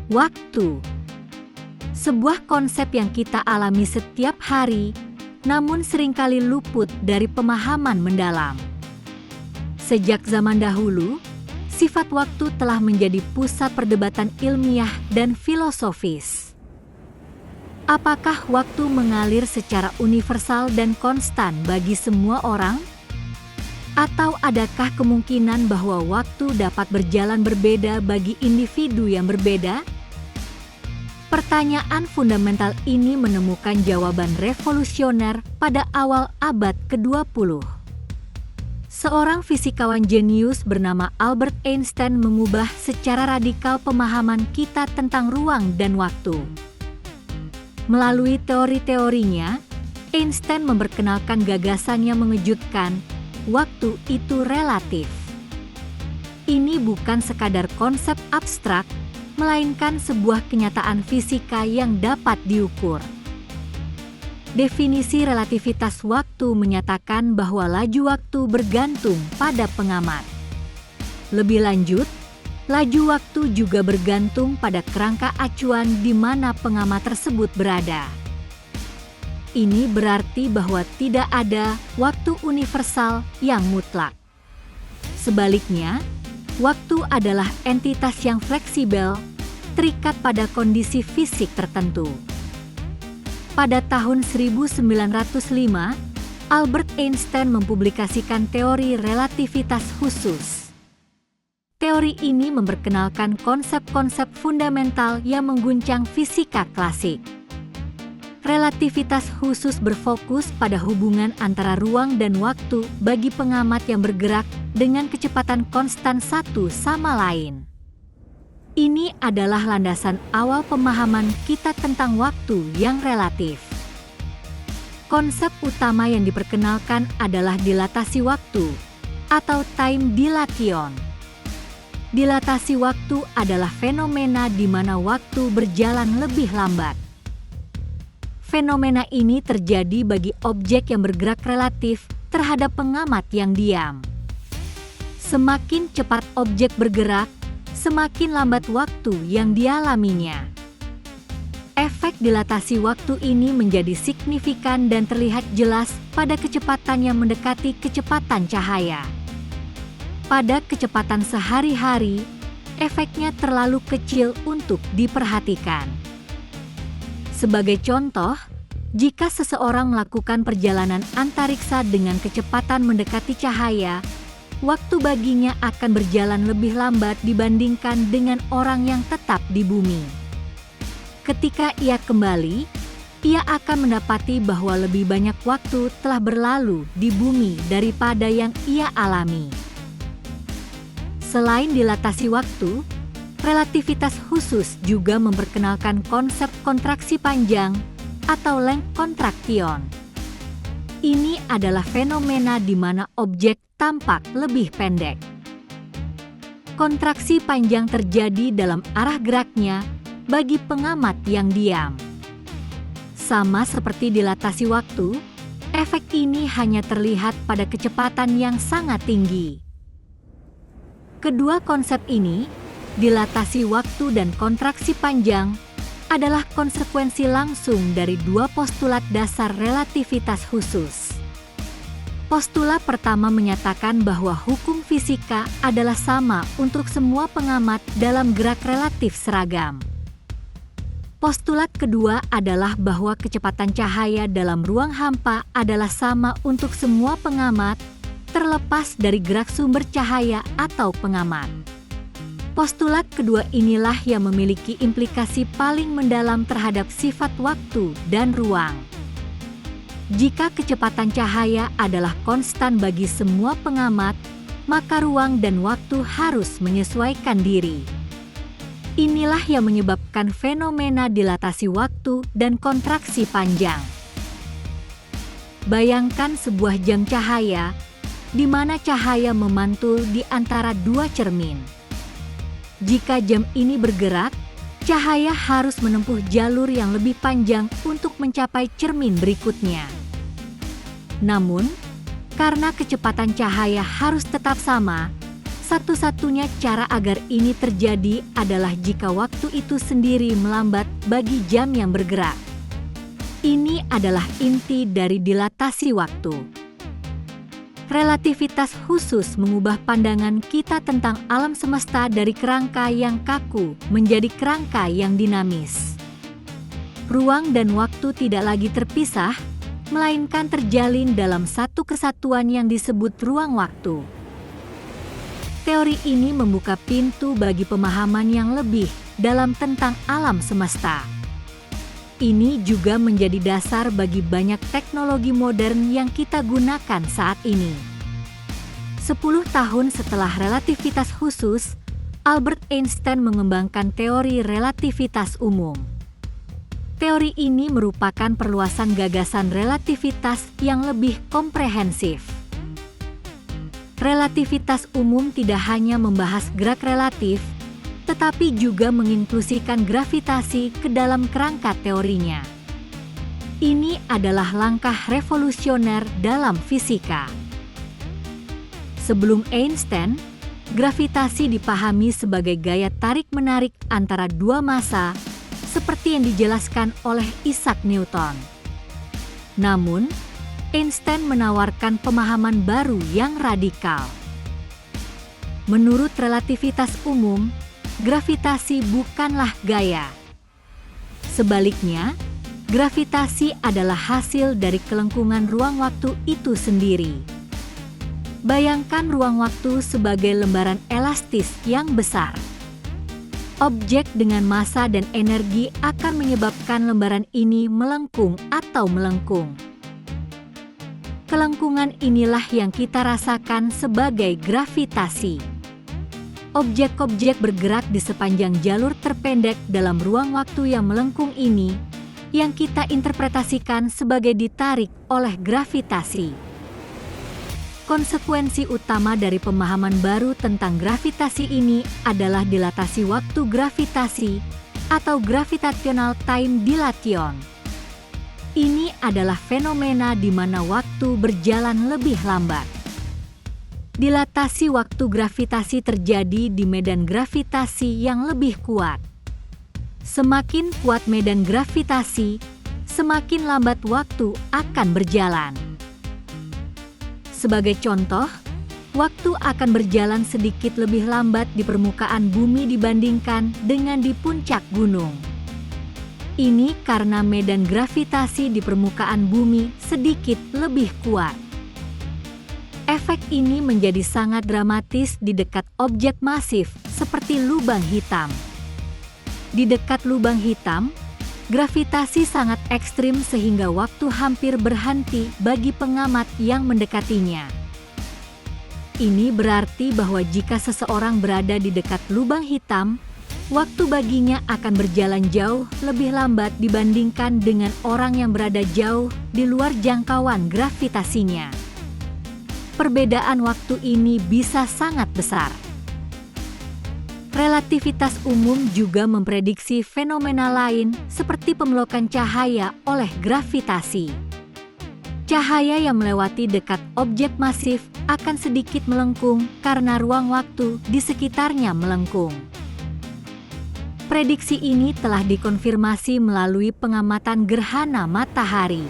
Waktu. Sebuah konsep yang kita alami setiap hari, namun seringkali luput dari pemahaman mendalam. Sejak zaman dahulu, sifat waktu telah menjadi pusat perdebatan ilmiah dan filosofis. Apakah waktu mengalir secara universal dan konstan bagi semua orang? Atau adakah kemungkinan bahwa waktu dapat berjalan berbeda bagi individu yang berbeda? Pertanyaan fundamental ini menemukan jawaban revolusioner pada awal abad ke-20. Seorang fisikawan jenius bernama Albert Einstein mengubah secara radikal pemahaman kita tentang ruang dan waktu. Melalui teori-teorinya, Einstein memperkenalkan gagasan yang mengejutkan, waktu itu relatif. Ini bukan sekadar konsep abstrak, melainkan sebuah kenyataan fisika yang dapat diukur. Definisi relativitas waktu menyatakan bahwa laju waktu bergantung pada pengamat. Lebih lanjut, laju waktu juga bergantung pada kerangka acuan di mana pengamat tersebut berada. Ini berarti bahwa tidak ada waktu universal yang mutlak. Sebaliknya, waktu adalah entitas yang fleksibel, terikat pada kondisi fisik tertentu. Pada tahun 1905, Albert Einstein mempublikasikan teori relativitas khusus. Teori ini memperkenalkan konsep-konsep fundamental yang mengguncang fisika klasik. Relativitas khusus berfokus pada hubungan antara ruang dan waktu bagi pengamat yang bergerak dengan kecepatan konstan satu sama lain. Ini adalah landasan awal pemahaman kita tentang waktu yang relatif. Konsep utama yang diperkenalkan adalah dilatasi waktu atau time dilation. Dilatasi waktu adalah fenomena di mana waktu berjalan lebih lambat. Fenomena ini terjadi bagi objek yang bergerak relatif terhadap pengamat yang diam. Semakin cepat objek bergerak, semakin lambat waktu yang dialaminya. Efek dilatasi waktu ini menjadi signifikan dan terlihat jelas pada kecepatan yang mendekati kecepatan cahaya. Pada kecepatan sehari-hari, efeknya terlalu kecil untuk diperhatikan. Sebagai contoh, jika seseorang melakukan perjalanan antariksa dengan kecepatan mendekati cahaya, waktu baginya akan berjalan lebih lambat dibandingkan dengan orang yang tetap di bumi. Ketika ia kembali, ia akan mendapati bahwa lebih banyak waktu telah berlalu di bumi daripada yang ia alami. Selain dilatasi waktu, relativitas khusus juga memperkenalkan konsep kontraksi panjang atau length contraction. Ini adalah fenomena di mana objek tampak lebih pendek. Kontraksi panjang terjadi dalam arah geraknya bagi pengamat yang diam. Sama seperti dilatasi waktu, efek ini hanya terlihat pada kecepatan yang sangat tinggi. Kedua konsep ini, dilatasi waktu dan kontraksi panjang, adalah konsekuensi langsung dari dua postulat dasar relativitas khusus. Postulat pertama menyatakan bahwa hukum fisika adalah sama untuk semua pengamat dalam gerak relatif seragam. Postulat kedua adalah bahwa kecepatan cahaya dalam ruang hampa adalah sama untuk semua pengamat, terlepas dari gerak sumber cahaya atau pengamat. Postulat kedua inilah yang memiliki implikasi paling mendalam terhadap sifat waktu dan ruang. Jika kecepatan cahaya adalah konstan bagi semua pengamat, maka ruang dan waktu harus menyesuaikan diri. Inilah yang menyebabkan fenomena dilatasi waktu dan kontraksi panjang. Bayangkan sebuah jam cahaya, di mana cahaya memantul di antara dua cermin. Jika jam ini bergerak, cahaya harus menempuh jalur yang lebih panjang untuk mencapai cermin berikutnya. Namun, karena kecepatan cahaya harus tetap sama, Satu-satunya cara agar ini terjadi adalah jika waktu itu sendiri melambat bagi jam yang bergerak. Ini adalah inti dari dilatasi waktu. Relativitas khusus mengubah pandangan kita tentang alam semesta dari kerangka yang kaku menjadi kerangka yang dinamis. Ruang dan waktu tidak lagi terpisah, melainkan terjalin dalam satu kesatuan yang disebut ruang waktu. Teori ini membuka pintu bagi pemahaman yang lebih dalam tentang alam semesta. Ini juga menjadi dasar bagi banyak teknologi modern yang kita gunakan saat ini. 10 tahun setelah relativitas khusus, Albert Einstein mengembangkan teori relativitas umum. Teori ini merupakan perluasan gagasan relativitas yang lebih komprehensif. Relativitas umum tidak hanya membahas gerak relatif, tetapi juga menginklusikan gravitasi ke dalam kerangka teorinya. Ini adalah langkah revolusioner dalam fisika. Sebelum Einstein, gravitasi dipahami sebagai gaya tarik-menarik antara dua massa, seperti yang dijelaskan oleh Isaac Newton. Namun, Einstein menawarkan pemahaman baru yang radikal. Menurut relativitas umum, gravitasi bukanlah gaya. Sebaliknya, gravitasi adalah hasil dari kelengkungan ruang waktu itu sendiri. Bayangkan ruang waktu sebagai lembaran elastis yang besar. Objek dengan massa dan energi akan menyebabkan lembaran ini melengkung atau melengkung. Kelengkungan inilah yang kita rasakan sebagai gravitasi. Objek-objek bergerak di sepanjang jalur terpendek dalam ruang waktu yang melengkung ini, yang kita interpretasikan sebagai ditarik oleh gravitasi. Konsekuensi utama dari pemahaman baru tentang gravitasi ini adalah dilatasi waktu gravitasi atau gravitational time dilation. Ini adalah fenomena di mana waktu berjalan lebih lambat. Dilatasi waktu gravitasi terjadi di medan gravitasi yang lebih kuat. Semakin kuat medan gravitasi, semakin lambat waktu akan berjalan. Sebagai contoh, waktu akan berjalan sedikit lebih lambat di permukaan bumi dibandingkan dengan di puncak gunung. Ini karena medan gravitasi di permukaan bumi sedikit lebih kuat. Efek ini menjadi sangat dramatis di dekat objek masif seperti lubang hitam. Di dekat lubang hitam, gravitasi sangat ekstrim sehingga waktu hampir berhenti bagi pengamat yang mendekatinya. Ini berarti bahwa jika seseorang berada di dekat lubang hitam, waktu baginya akan berjalan jauh lebih lambat dibandingkan dengan orang yang berada jauh di luar jangkauan gravitasinya. Perbedaan waktu ini bisa sangat besar. Relativitas umum juga memprediksi fenomena lain seperti pemelokan cahaya oleh gravitasi. Cahaya yang melewati dekat objek masif akan sedikit melengkung karena ruang waktu di sekitarnya melengkung. Prediksi ini telah dikonfirmasi melalui pengamatan gerhana matahari.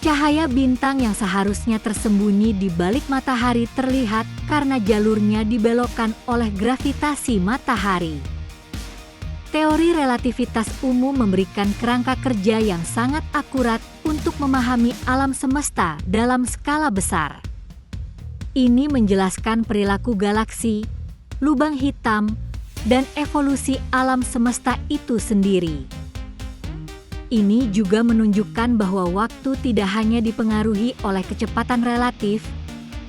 Cahaya bintang yang seharusnya tersembunyi di balik matahari terlihat karena jalurnya dibelokkan oleh gravitasi matahari. Teori relativitas umum memberikan kerangka kerja yang sangat akurat untuk memahami alam semesta dalam skala besar. Ini menjelaskan perilaku galaksi, lubang hitam, dan evolusi alam semesta itu sendiri. Ini juga menunjukkan bahwa waktu tidak hanya dipengaruhi oleh kecepatan relatif,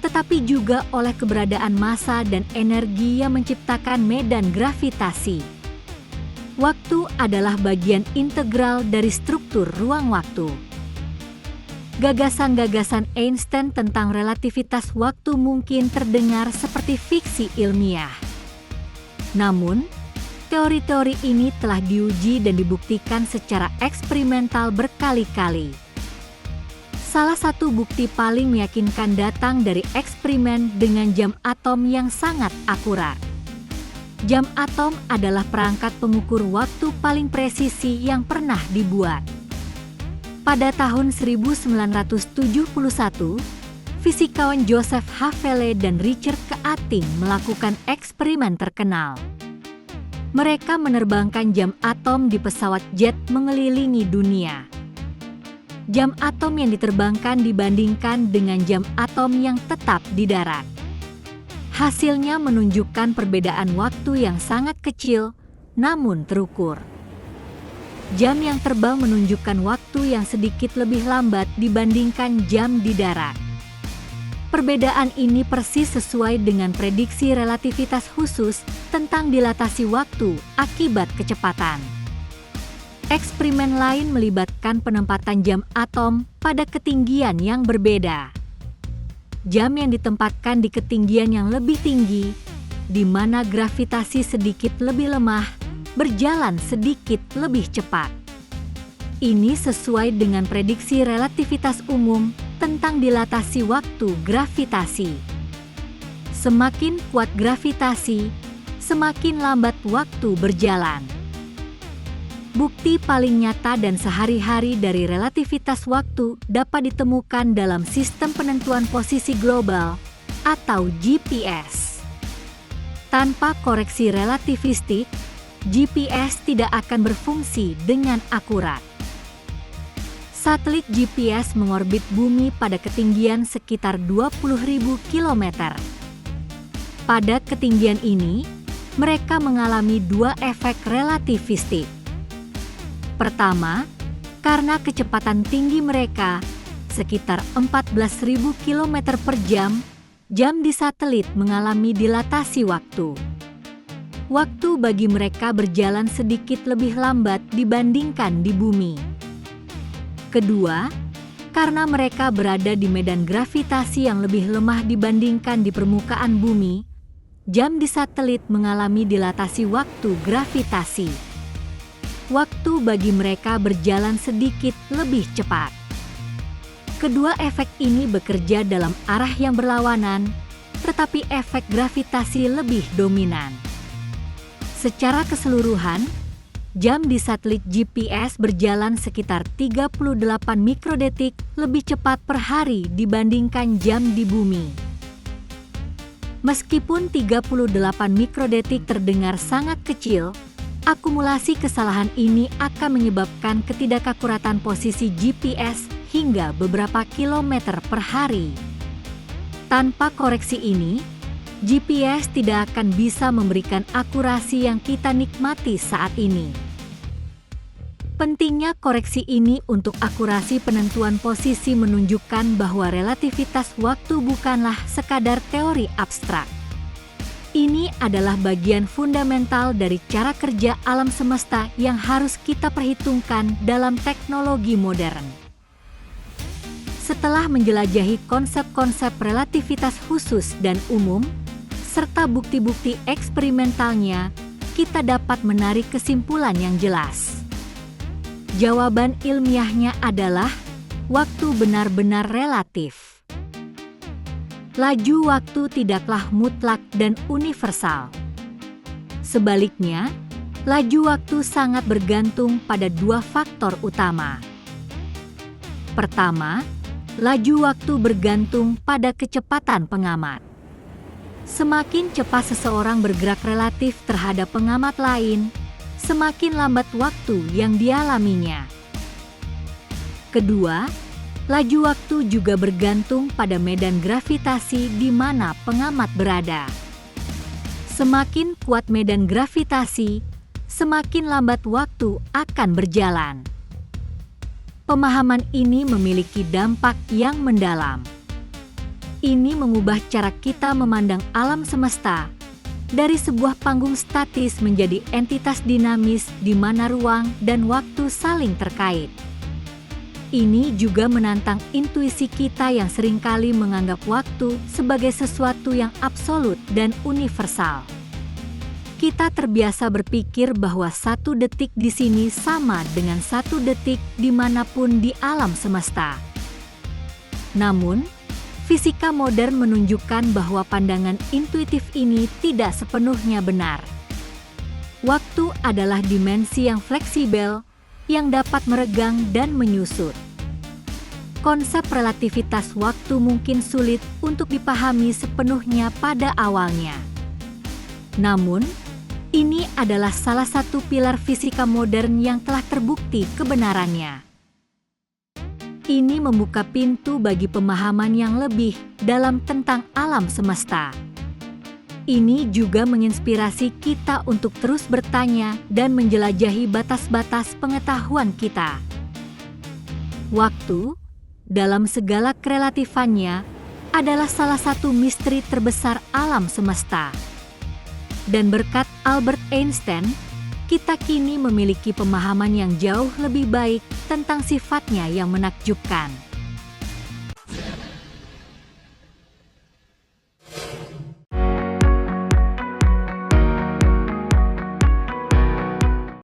tetapi juga oleh keberadaan massa dan energi yang menciptakan medan gravitasi. Waktu adalah bagian integral dari struktur ruang waktu. Gagasan-gagasan Einstein tentang relativitas waktu mungkin terdengar seperti fiksi ilmiah. Namun, teori-teori ini telah diuji dan dibuktikan secara eksperimental berkali-kali. Salah satu bukti paling meyakinkan datang dari eksperimen dengan jam atom yang sangat akurat. Jam atom adalah perangkat pengukur waktu paling presisi yang pernah dibuat. Pada tahun 1971, fisikawan Joseph Havele dan Richard Keating melakukan eksperimen terkenal. Mereka menerbangkan jam atom di pesawat jet mengelilingi dunia. Jam atom yang diterbangkan dibandingkan dengan jam atom yang tetap di darat. Hasilnya menunjukkan perbedaan waktu yang sangat kecil, namun terukur. Jam yang terbang menunjukkan waktu yang sedikit lebih lambat dibandingkan jam di darat. Perbedaan ini persis sesuai dengan prediksi relativitas khusus tentang dilatasi waktu akibat kecepatan. Eksperimen lain melibatkan penempatan jam atom pada ketinggian yang berbeda. Jam yang ditempatkan di ketinggian yang lebih tinggi, di mana gravitasi sedikit lebih lemah, berjalan sedikit lebih cepat. Ini sesuai dengan prediksi relativitas umum tentang dilatasi waktu gravitasi. Semakin kuat gravitasi, semakin lambat waktu berjalan. Bukti paling nyata dan sehari-hari dari relativitas waktu dapat ditemukan dalam sistem penentuan posisi global atau GPS. Tanpa koreksi relativistik, GPS tidak akan berfungsi dengan akurat. Satelit GPS mengorbit bumi pada ketinggian sekitar 20.000 km. Pada ketinggian ini, mereka mengalami dua efek relativistik. Pertama, karena kecepatan tinggi mereka, sekitar 14.000 km per jam, jam di satelit mengalami dilatasi waktu. Waktu bagi mereka berjalan sedikit lebih lambat dibandingkan di bumi. Kedua, karena mereka berada di medan gravitasi yang lebih lemah dibandingkan di permukaan bumi, jam di satelit mengalami dilatasi waktu gravitasi. Waktu bagi mereka berjalan sedikit lebih cepat. Kedua efek ini bekerja dalam arah yang berlawanan, tetapi efek gravitasi lebih dominan. Secara keseluruhan, jam di satelit GPS berjalan sekitar 38 mikrodetik lebih cepat per hari dibandingkan jam di bumi. Meskipun 38 mikrodetik terdengar sangat kecil, akumulasi kesalahan ini akan menyebabkan ketidakakuratan posisi GPS hingga beberapa kilometer per hari. Tanpa koreksi ini, GPS tidak akan bisa memberikan akurasi yang kita nikmati saat ini. Pentingnya koreksi ini untuk akurasi penentuan posisi menunjukkan bahwa relativitas waktu bukanlah sekadar teori abstrak. Ini adalah bagian fundamental dari cara kerja alam semesta yang harus kita perhitungkan dalam teknologi modern. Setelah menjelajahi konsep-konsep relativitas khusus dan umum, serta bukti-bukti eksperimentalnya, kita dapat menarik kesimpulan yang jelas. Jawaban ilmiahnya adalah waktu benar-benar relatif. Laju waktu tidaklah mutlak dan universal. Sebaliknya, laju waktu sangat bergantung pada dua faktor utama. Pertama, laju waktu bergantung pada kecepatan pengamat. Semakin cepat seseorang bergerak relatif terhadap pengamat lain, semakin lambat waktu yang dialaminya. Kedua, laju waktu juga bergantung pada medan gravitasi di mana pengamat berada. Semakin kuat medan gravitasi, semakin lambat waktu akan berjalan. Pemahaman ini memiliki dampak yang mendalam. Ini mengubah cara kita memandang alam semesta dari sebuah panggung statis menjadi entitas dinamis di mana ruang dan waktu saling terkait. Ini juga menantang intuisi kita yang seringkali menganggap waktu sebagai sesuatu yang absolut dan universal. Kita terbiasa berpikir bahwa 1 detik di sini sama dengan 1 detik dimanapun di alam semesta. Namun, fisika modern menunjukkan bahwa pandangan intuitif ini tidak sepenuhnya benar. Waktu adalah dimensi yang fleksibel, yang dapat meregang dan menyusut. Konsep relativitas waktu mungkin sulit untuk dipahami sepenuhnya pada awalnya. Namun, ini adalah salah satu pilar fisika modern yang telah terbukti kebenarannya. Ini membuka pintu bagi pemahaman yang lebih dalam tentang alam semesta. Ini juga menginspirasi kita untuk terus bertanya dan menjelajahi batas-batas pengetahuan kita. Waktu, dalam segala kerelatifannya, adalah salah satu misteri terbesar alam semesta. Dan berkat Albert Einstein, kita kini memiliki pemahaman yang jauh lebih baik tentang sifatnya yang menakjubkan.